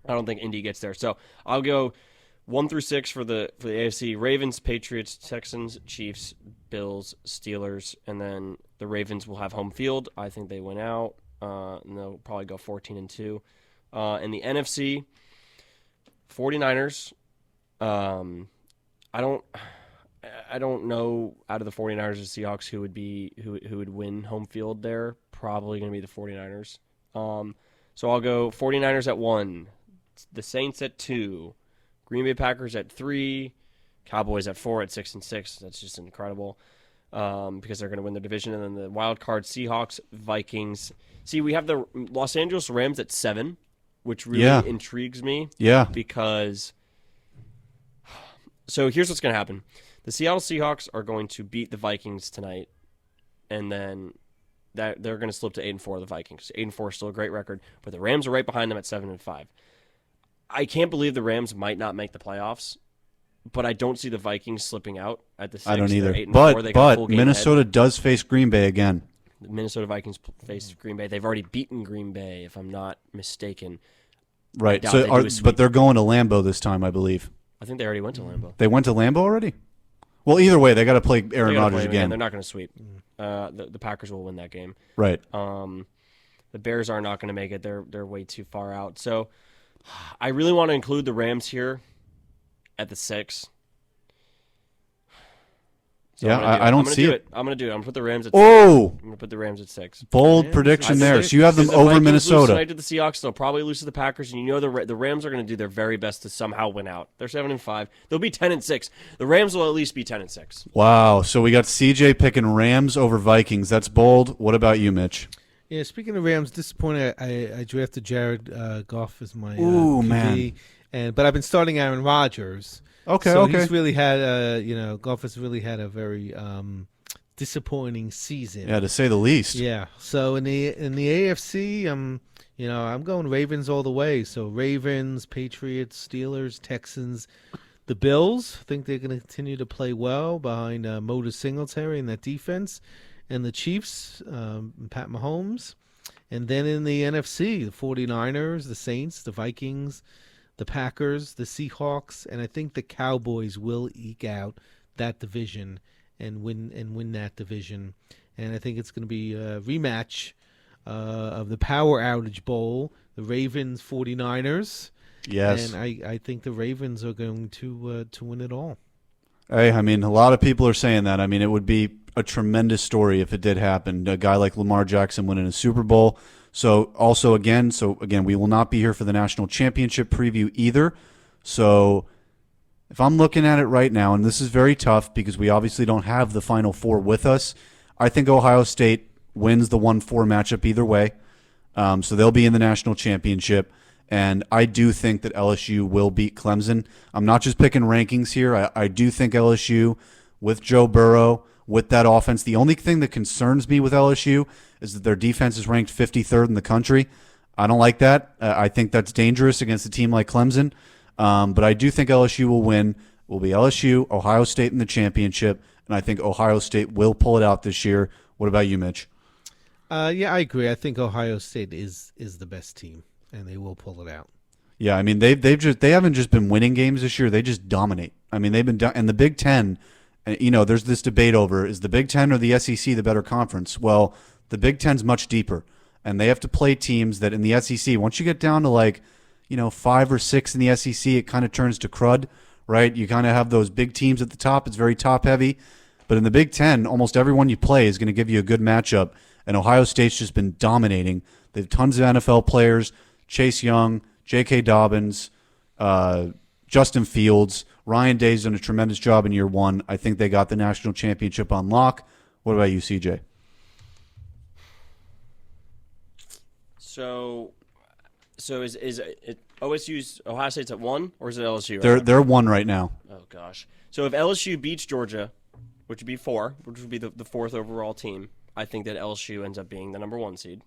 [SPEAKER 2] I don't think Indy gets there. So I'll go 1-6 for the AFC: Ravens, Patriots, Texans, Chiefs, Bills, Steelers, and then the Ravens will have home field. I think they win out, and they'll probably go 14-2. In the NFC, 49ers. I don't know out of the 49ers and Seahawks who would win home field there. Probably going to be the 49ers. So I'll go 49ers at 1, the Saints at 2, Green Bay Packers at 3, Cowboys at 4 at 6-6. That's just incredible because they're going to win their division. And then the wild card, Seahawks, Vikings. See, we have the Los Angeles Rams at 7, which really
[SPEAKER 1] Yeah.
[SPEAKER 2] intrigues me.
[SPEAKER 1] Yeah.
[SPEAKER 2] Because so here's what's going to happen. The Seattle Seahawks are going to beat the Vikings tonight, and then they're going to slip to 8-4. The Vikings 8-4 is still a great record, but the Rams are right behind them at 7-5. I can't believe the Rams might not make the playoffs, but I don't see the Vikings slipping out at the 6th.
[SPEAKER 1] I don't either.
[SPEAKER 2] They're 8-4. They got a full
[SPEAKER 1] But
[SPEAKER 2] game
[SPEAKER 1] Minnesota
[SPEAKER 2] ahead.
[SPEAKER 1] does face Green Bay again.
[SPEAKER 2] The Minnesota Vikings face Green Bay. They've already beaten Green Bay, if I'm not mistaken.
[SPEAKER 1] Right.
[SPEAKER 2] doubt they do a
[SPEAKER 1] But
[SPEAKER 2] sweep.
[SPEAKER 1] they're going to Lambeau this time, I believe.
[SPEAKER 2] I think they already went to Lambeau.
[SPEAKER 1] They went to Lambeau already? Well, either way, they got to play Aaron
[SPEAKER 2] They gotta
[SPEAKER 1] Rodgers
[SPEAKER 2] play them
[SPEAKER 1] again.
[SPEAKER 2] They're not going to sweep. The Packers will win that game.
[SPEAKER 1] Right.
[SPEAKER 2] The Bears are not going to make it. They're way too far out. So I really want to include the Rams here at the 6. So
[SPEAKER 1] Yeah, I don't see it.
[SPEAKER 2] I'm going to do it. I'm going to put the Rams at 6.
[SPEAKER 1] Oh,
[SPEAKER 2] I'm going to put the Rams at 6.
[SPEAKER 1] bold
[SPEAKER 3] Rams
[SPEAKER 1] prediction
[SPEAKER 3] at
[SPEAKER 1] there.
[SPEAKER 3] 6.
[SPEAKER 1] So you have them
[SPEAKER 2] Because the
[SPEAKER 1] over
[SPEAKER 2] Vikings lose
[SPEAKER 1] Minnesota.
[SPEAKER 2] tonight to the Seahawks. They'll probably lose to the Packers, and you know the Rams are going to do their very best to somehow win out. They're 7-5. They'll be 10-6. The Rams will at least be 10-6.
[SPEAKER 1] Wow. So we got CJ picking Rams over Vikings. That's bold. What about you, Mitch?
[SPEAKER 3] Yeah, speaking of Rams, disappointed. I drafted Jared Goff as my
[SPEAKER 1] Ooh,
[SPEAKER 3] QB, but I've been starting Aaron Rodgers.
[SPEAKER 1] Okay,
[SPEAKER 3] so
[SPEAKER 1] okay.
[SPEAKER 3] he's really had Goff has really had a very disappointing season.
[SPEAKER 1] Yeah, to say the least.
[SPEAKER 3] Yeah. So in the AFC, I'm going Ravens all the way. So Ravens, Patriots, Steelers, Texans, the Bills. I think they're going to continue to play well behind Motor Singletary and that defense, and the Chiefs, Pat Mahomes. And then in the NFC, the 49ers, the Saints, the Vikings, the Packers, the Seahawks, and I think the Cowboys will eke out that division and win that division. And I think it's going to be a rematch of the Power Outage Bowl, the Ravens 49ers.
[SPEAKER 1] Yes.
[SPEAKER 3] And I think the Ravens are going to win it all.
[SPEAKER 1] Hey, I mean, a lot of people are saying that. I mean, it would be a tremendous story if it did happen. A guy like Lamar Jackson winning a Super Bowl. So again, we will not be here for the national championship preview either. So if I'm looking at it right now, and this is very tough because we obviously don't have the Final Four with us, I think Ohio State wins the 1-4 matchup either way. So they'll be in the national championship. And I do think that LSU will beat Clemson. I'm not just picking rankings here. I do think LSU, with Joe Burrow, with that offense, the only thing that concerns me with LSU is that their defense is ranked 53rd in the country. I don't like that. I think that's dangerous against a team like Clemson. But I do think LSU will win. It will be LSU, Ohio State in the championship, and I think Ohio State will pull it out this year. What about you, Mitch?
[SPEAKER 3] Yeah, I agree. I think Ohio State is the best team, and they will pull it out.
[SPEAKER 1] Yeah, I mean they haven't just been winning games this year; they just dominate. I mean they've been and the Big Ten. There's this debate over is the Big Ten or the SEC the better conference? Well, the Big Ten's much deeper, and they have to play teams that in the SEC. Once you get down to 5 or 6 in the SEC, it kind of turns to crud, right? You kind of have those big teams at the top. It's very top heavy, but in the Big Ten, almost everyone you play is going to give you a good matchup. And Ohio State's just been dominating. They have tons of NFL players: Chase Young, J.K. Dobbins, Justin Fields. Ryan Day's done a tremendous job in year 1. I think they got the national championship on lock. What about you, CJ?
[SPEAKER 2] So is it OSU's Ohio State's at 1 or is it LSU? Right
[SPEAKER 1] They're 1 right now.
[SPEAKER 2] Oh gosh. So if LSU beats Georgia, which would be 4, which would be the 4th overall team, I think that LSU ends up being the number 1 seed.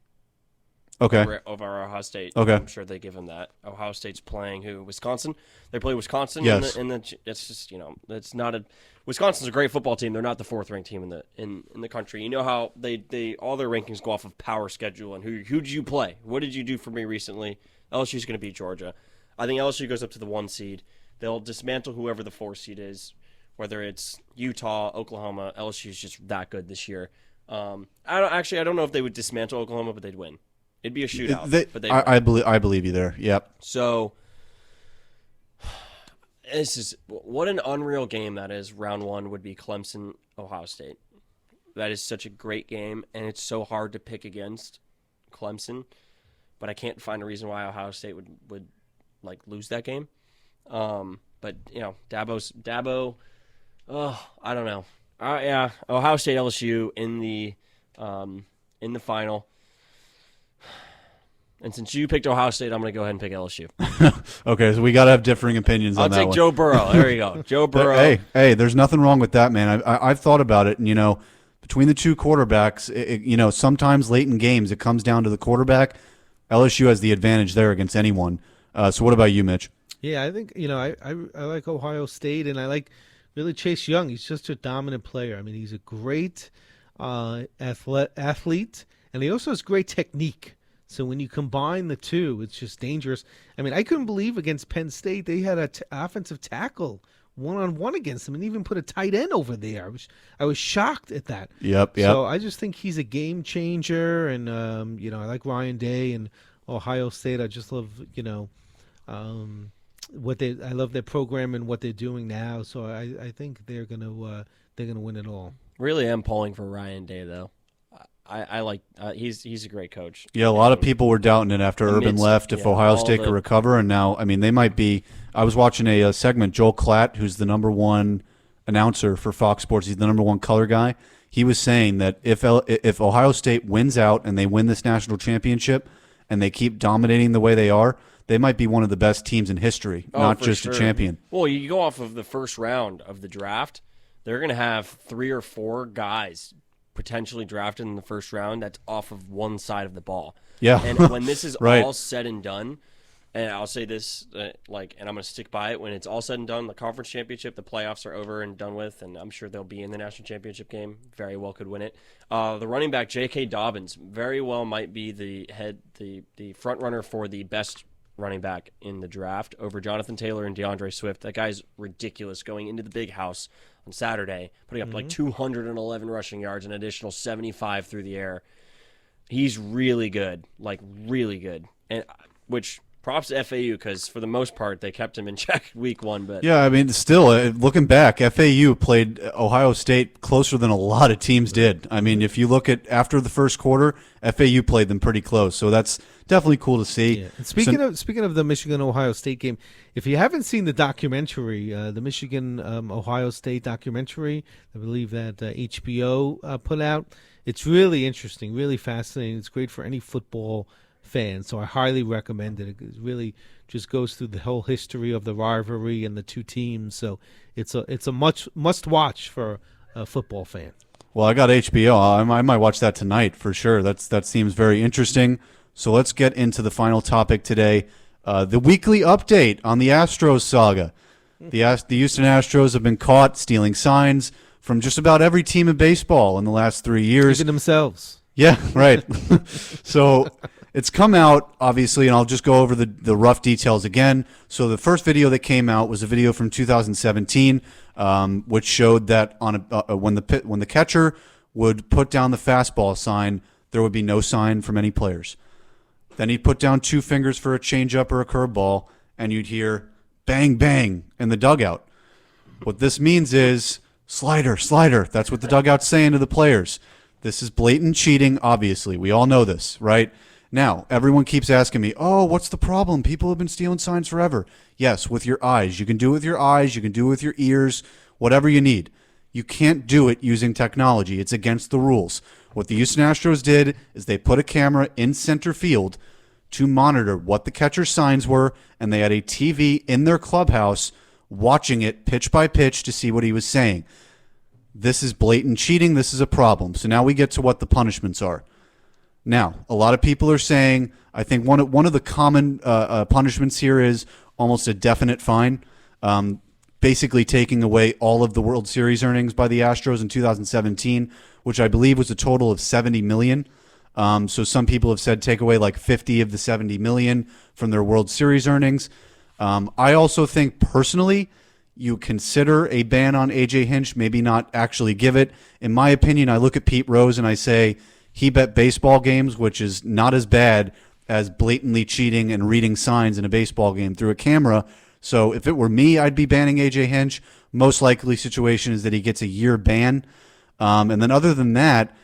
[SPEAKER 1] Okay.
[SPEAKER 2] Over Ohio State.
[SPEAKER 1] Okay.
[SPEAKER 2] I'm sure they give them that. Ohio State's playing who? Wisconsin. They play Wisconsin.
[SPEAKER 1] Yes.
[SPEAKER 2] It's just it's not a. Wisconsin's a great football team. They're not the 4th ranked team in the country. You know how they all their rankings go off of power schedule and who did you play? What did you do for me recently? LSU's going to beat Georgia. I think LSU goes up to the 1 seed. They'll dismantle whoever the 4 seed is, whether it's Utah, Oklahoma. LSU's just that good this year. I don't know if they would dismantle Oklahoma, but they'd win. It'd be a shootout. But
[SPEAKER 1] I believe you there. Yep.
[SPEAKER 2] So what an unreal game that is. Round 1 would be Clemson, Ohio State. That is such a great game, and it's so hard to pick against Clemson. But I can't find a reason why Ohio State would lose that game. But Dabo. Oh, I don't know. Yeah, Ohio State, LSU in the final. And since you picked Ohio State, I'm going to go ahead and pick LSU.
[SPEAKER 1] Okay, so we got to have differing opinions
[SPEAKER 2] I'll
[SPEAKER 1] on that
[SPEAKER 2] take
[SPEAKER 1] one.
[SPEAKER 2] Joe Burrow. There you go. Joe Burrow.
[SPEAKER 1] Hey, there's nothing wrong with that, man. I've thought about it, and, between the two quarterbacks, sometimes late in games it comes down to the quarterback. LSU has the advantage there against anyone. So what about you, Mitch?
[SPEAKER 3] Yeah, I think I like Ohio State, and I like really Chase Young. He's just a dominant player. I mean, he's a great athlete, and he also has great technique. So when you combine the two, it's just dangerous. I mean, I couldn't believe against Penn State they had an offensive tackle one-on-one against them and even put a tight end over there. I was shocked at that.
[SPEAKER 1] Yep.
[SPEAKER 3] So I just think he's a game changer, and I like Ryan Day and Ohio State. I just love I love their program and what they're doing now. So I think they're gonna win it all.
[SPEAKER 2] Really am pulling for Ryan Day though. I like he's a great coach.
[SPEAKER 1] Yeah, a lot of people were doubting it after Urban left if Ohio State could recover, and now, I mean, they might be. I was watching a segment, Joel Klatt, who's the #1 announcer for Fox Sports. He's the #1 color guy. He was saying that if Ohio State wins out and they win this national championship and they keep dominating the way they are, they might be one of the best teams in history, not just a champion.
[SPEAKER 2] Well, you go off of the first round of the draft, they're going to have 3 or 4 guys potentially drafted in the first round that's off of one side of the ball.
[SPEAKER 1] Yeah.
[SPEAKER 2] And when this is
[SPEAKER 1] right.
[SPEAKER 2] all said and done, and I'll say this, and I'm going to stick by it, when it's all said and done, the conference championship, the playoffs are over and done with, and I'm sure they'll be in the national championship game. Very well could win it. The running back, J.K. Dobbins, very well might be the front runner for the best running back in the draft over Jonathan Taylor and DeAndre Swift. That guy's ridiculous going into the big house on Saturday, putting up like 211 rushing yards, an additional 75 through the air. He's really good, really good. And which props to FAU, because for the most part they kept him in check week 1. But
[SPEAKER 1] yeah, I mean, still looking back, FAU played Ohio State closer than a lot of teams did. I mean, if you look at after the first quarter, FAU played them pretty close. So that's definitely cool to see.
[SPEAKER 3] Yeah. And speaking of the Michigan-Ohio State game, if you haven't seen the documentary, the Michigan-Ohio State documentary, I believe that HBO put out, it's really interesting, really fascinating. It's great for any football fan, so I highly recommend it. It really just goes through the whole history of the rivalry and the two teams. So it's a must watch for a football fan. Well,
[SPEAKER 1] I got HBO. I might watch that tonight for sure. That seems very interesting. So let's get into the final topic today, the weekly update on the Astros saga. The Houston Astros have been caught stealing signs from just about every team in baseball in the last 3 years.
[SPEAKER 3] Even themselves.
[SPEAKER 1] Yeah, right. So it's come out, obviously, and I'll just go over the rough details again. So the first video that came out was a video from 2017, which showed that when the catcher would put down the fastball sign, there would be no sign from any players. Then he'd put down 2 fingers for a changeup or a curveball, and you'd hear bang, bang in the dugout. What this means is slider, slider. That's what the dugout's saying to the players. This is blatant cheating, obviously. We all know this, right? Now, everyone keeps asking me, oh, what's the problem? People have been stealing signs forever. Yes, with your eyes. You can do it with your eyes. You can do it with your ears, whatever you need. You can't do it using technology. It's against the rules. What the Houston Astros did is they put a camera in center field to monitor what the catcher's signs were, and they had a TV in their clubhouse watching it pitch by pitch to see what he was saying. This is blatant cheating. This is a problem. So now we get to what the punishments are. Now, a lot of people are saying, I think one of the common punishments here is almost a definite fine, basically taking away all of the World Series earnings by the Astros in 2017, which I believe was a total of $70 million. So some people have said take away like 50 of the $70 million from their World Series earnings. I also think personally, you consider a ban on A.J. Hinch, maybe not actually give it. In my opinion, I look at Pete Rose and I say he bet baseball games, which is not as bad as blatantly cheating and reading signs in a baseball game through a camera. So if it were me, I'd be banning A.J. Hinch. Most likely situation is that he gets a year ban. And then other than that,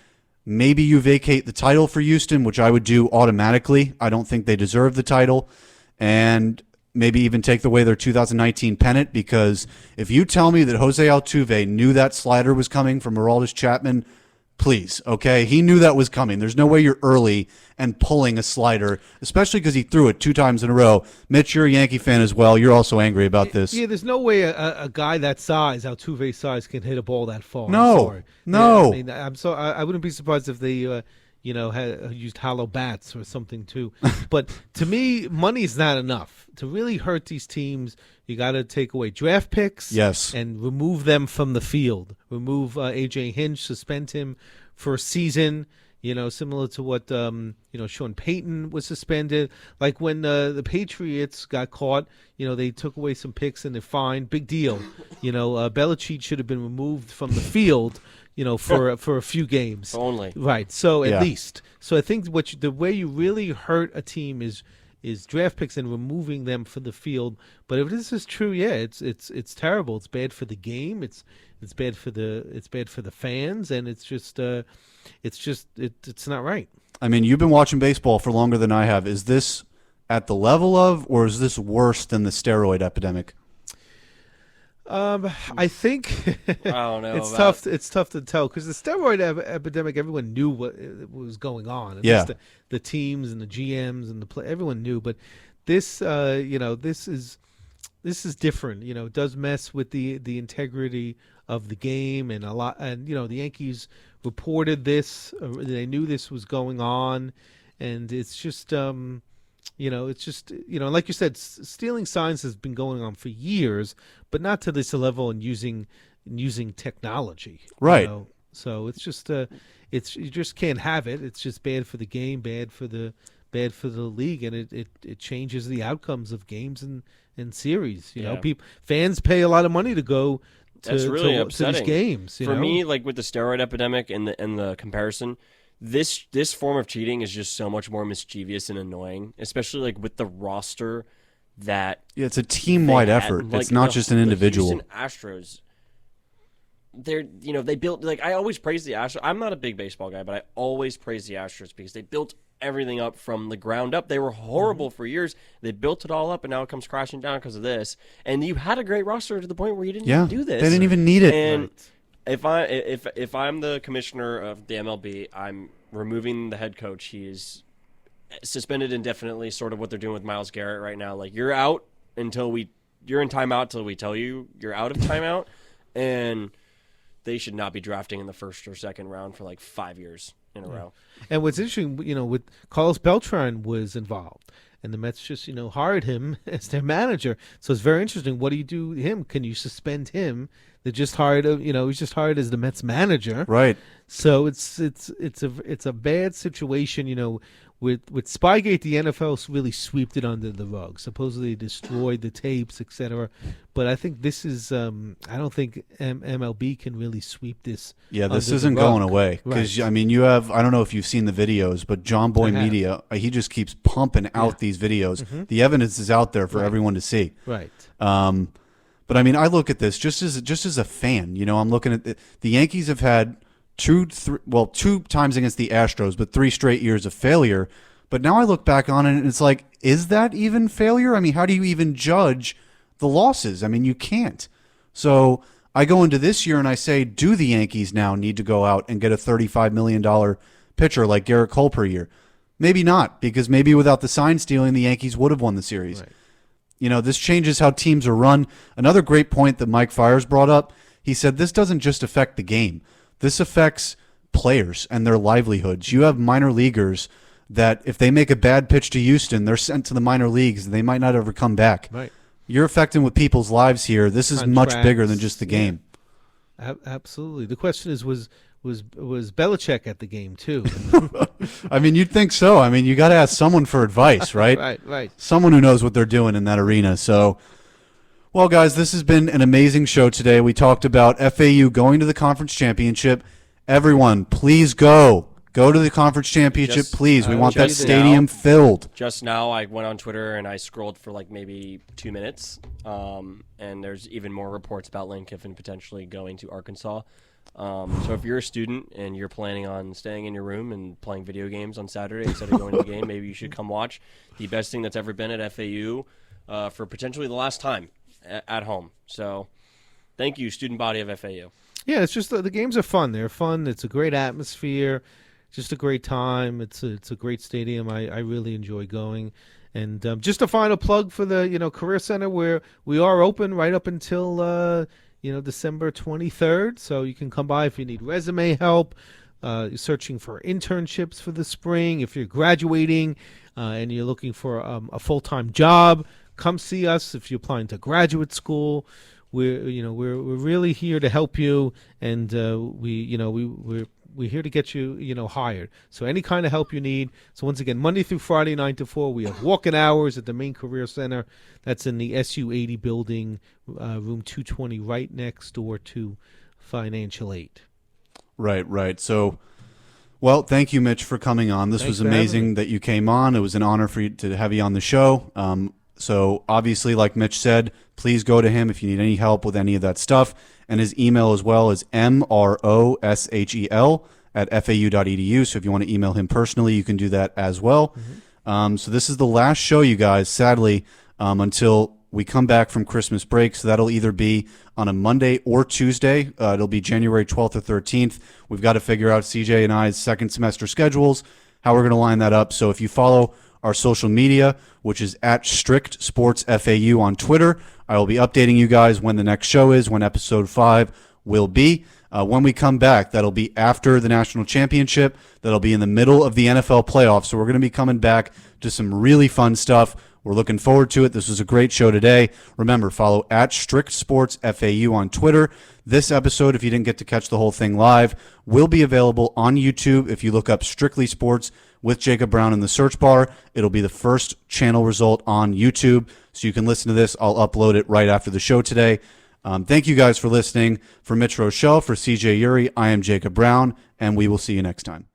[SPEAKER 1] maybe you vacate the title for Houston, which I would do automatically. I don't think they deserve the title. And maybe even take away their 2019 pennant, because if you tell me that Jose Altuve knew that slider was coming from Aroldis Chapman Please, okay? He knew that was coming. There's no way you're early and pulling a slider, especially because he threw it 2 times in a row. Mitch, you're a Yankee fan as well. You're also angry about this.
[SPEAKER 3] Yeah, there's no way a guy that size, Altuve's size, can hit a ball that far.
[SPEAKER 1] No,
[SPEAKER 3] I'm sorry.
[SPEAKER 1] no.
[SPEAKER 3] Yeah, I mean, I wouldn't be surprised if they, had used hollow bats or something too. But to me, money's not enough to really hurt these teams. You got to take away draft picks,
[SPEAKER 1] Yes,
[SPEAKER 3] and remove them from the field. Remove AJ Hinch, suspend him for a season. Similar to what Sean Payton was suspended. Like when the Patriots got caught, they took away some picks and they're fine. Big deal. Belichick should have been removed from the field. For a few games
[SPEAKER 2] only.
[SPEAKER 3] Right. So at
[SPEAKER 1] Yeah.
[SPEAKER 3] least. So I think the way you really hurt a team is draft picks and removing them from the field. But if this is true, yeah, it's terrible. It's bad for the game. It's bad for the fans, and it's not right.
[SPEAKER 1] I mean, you've been watching baseball for longer than I have. Is this at the level of, or is this worse than the steroid epidemic?
[SPEAKER 3] I think
[SPEAKER 2] I don't know.
[SPEAKER 3] it's tough. It's tough to tell because the steroid epidemic, everyone knew what was going on. At least the teams and the GMs and everyone knew. But this, this is different. It does mess with the integrity of the game and a lot. And the Yankees reported this. They knew this was going on, and it's just. Like you said, stealing signs has been going on for years, but not to this level and using technology.
[SPEAKER 1] Right.
[SPEAKER 3] So it's just you just can't have it. It's just bad for the game, bad for the league, and it changes the outcomes of games and series. Fans pay a lot of money to go
[SPEAKER 2] That's really
[SPEAKER 3] to
[SPEAKER 2] upsetting.
[SPEAKER 3] these games.
[SPEAKER 2] For me, like with the steroid epidemic and the comparison, this form of cheating is just so much more mischievous and annoying, especially like with the roster that
[SPEAKER 1] Yeah, it's a team-wide effort.
[SPEAKER 2] Like,
[SPEAKER 1] it's not just an individual.
[SPEAKER 2] The Houston Astros, they built, like, I always praise the Astros. I'm not a big baseball guy, but I always praise the Astros because they built everything up from the ground up. They were horrible for years. They built it all up, and now it comes crashing down because of this. And you had a great roster to the point where you didn't even do this.
[SPEAKER 1] They didn't even need it.
[SPEAKER 2] And if I'm the commissioner of the MLB, I'm removing the head coach. He is suspended indefinitely, sort of what they're doing with Myles Garrett right now. Like, you're out you're in timeout until we tell you you're out of timeout, and they should not be drafting in the first or second round for like 5 years in a row.
[SPEAKER 3] And what's interesting, with Carlos Beltran was involved, and the Mets just hired him as their manager. So it's very interesting. What do you do to him? Can you suspend him? They just hired he's just hired as the Mets manager.
[SPEAKER 1] Right.
[SPEAKER 3] So it's a bad situation. With Spygate, the NFL really swept it under the rug. Supposedly destroyed the tapes, etc. But I think this is I don't think MLB can really sweep this.
[SPEAKER 1] Yeah, this
[SPEAKER 3] under
[SPEAKER 1] isn't
[SPEAKER 3] the rug.
[SPEAKER 1] going away because
[SPEAKER 3] Right.
[SPEAKER 1] I mean, you have, I don't know if you've seen the videos, but John Boy
[SPEAKER 3] I have.
[SPEAKER 1] Media, he just keeps pumping out these videos. The evidence is out there for everyone to see.
[SPEAKER 3] Right.
[SPEAKER 1] But I mean, I look at this just as a fan. I'm looking at the Yankees have had two times against the Astros, but 3 straight years of failure. But now I look back on it and it's like, is that even failure? I mean, how do you even judge the losses? I mean, you can't. So I go into this year and I say, do the Yankees now need to go out and get a $35 million pitcher like Garrett Cole per year? Maybe not, because maybe without the sign stealing, the Yankees would have won the series.
[SPEAKER 3] Right.
[SPEAKER 1] This changes how teams are run. Another great point that Mike Fiers brought up, he said this doesn't just affect the game. This affects players and their livelihoods. You have minor leaguers that if they make a bad pitch to Houston, they're sent to the minor leagues and they might not ever come back.
[SPEAKER 3] Right.
[SPEAKER 1] You're affecting with people's lives here. This is much bigger than just the game.
[SPEAKER 3] Absolutely. The question is, was Belichick at the game too?
[SPEAKER 1] I mean, you'd think so. I mean, you got to ask someone for advice, right?
[SPEAKER 3] Right.
[SPEAKER 1] Someone who knows what they're doing in that arena. So, well, guys, this has been an amazing show today. We talked about FAU going to the conference championship. Everyone, please go. Go to the conference championship, please. We want that stadium filled.
[SPEAKER 2] Just now, I went on Twitter and I scrolled for like maybe 2 minutes, and there's even more reports about Lane Kiffin potentially going to Arkansas. So if you're a student and you're planning on staying in your room and playing video games on Saturday instead of going to the game, maybe you should come watch the best thing that's ever been at FAU for potentially the last time at home. So thank you, student body of FAU.
[SPEAKER 3] Yeah, it's just the games are fun. They're fun. It's a great atmosphere, just a great time. It's a great stadium. I really enjoy going. And just a final plug for the Career Center, where we are open right up until December 23rd. So you can come by if you need resume help, searching for internships for the spring. If you're graduating and you're looking for a full-time job, come see us. If you're applying to graduate school, we're really here to help you, and we're here to get you hired. So any kind of help you need. So once again, Monday through Friday, 9 to 4, we have walk-in hours at the main Career Center. That's in the SU 80 building, room 220, right next door to Financial Aid.
[SPEAKER 1] Right. So, well, thank you, Mitch, for coming on. This was amazing that you came on. It was an honor for you to have you on the show. So obviously, like Mitch said, please go to him if you need any help with any of that stuff. And his email as well is mroshel@fau.edu. So if you want to email him personally, you can do that as well. So this is the last show, you guys, sadly, until we come back from Christmas break. So that'll either be on a Monday or Tuesday. It'll be January 12th or 13th. We've got to figure out CJ and I's second semester schedules, how we're going to line that up. So if you follow our social media, which is at Strict Sports FAU on Twitter, I will be updating you guys when the next show is, when episode 5 will be. When we come back, that'll be after the national championship. That'll be in the middle of the NFL playoffs. So we're going to be coming back to some really fun stuff. We're looking forward to it. This was a great show today. Remember, follow at Strict Sports FAU on Twitter. This episode, if you didn't get to catch the whole thing live, will be available on YouTube. If you look up Strictly Sports with Jacob Browne in the search bar, it'll be the first channel result on YouTube. So you can listen to this. I'll upload it right after the show today. Thank you guys for listening. For Mitch Roshel, for CJ Uri, I am Jacob Browne, and we will see you next time.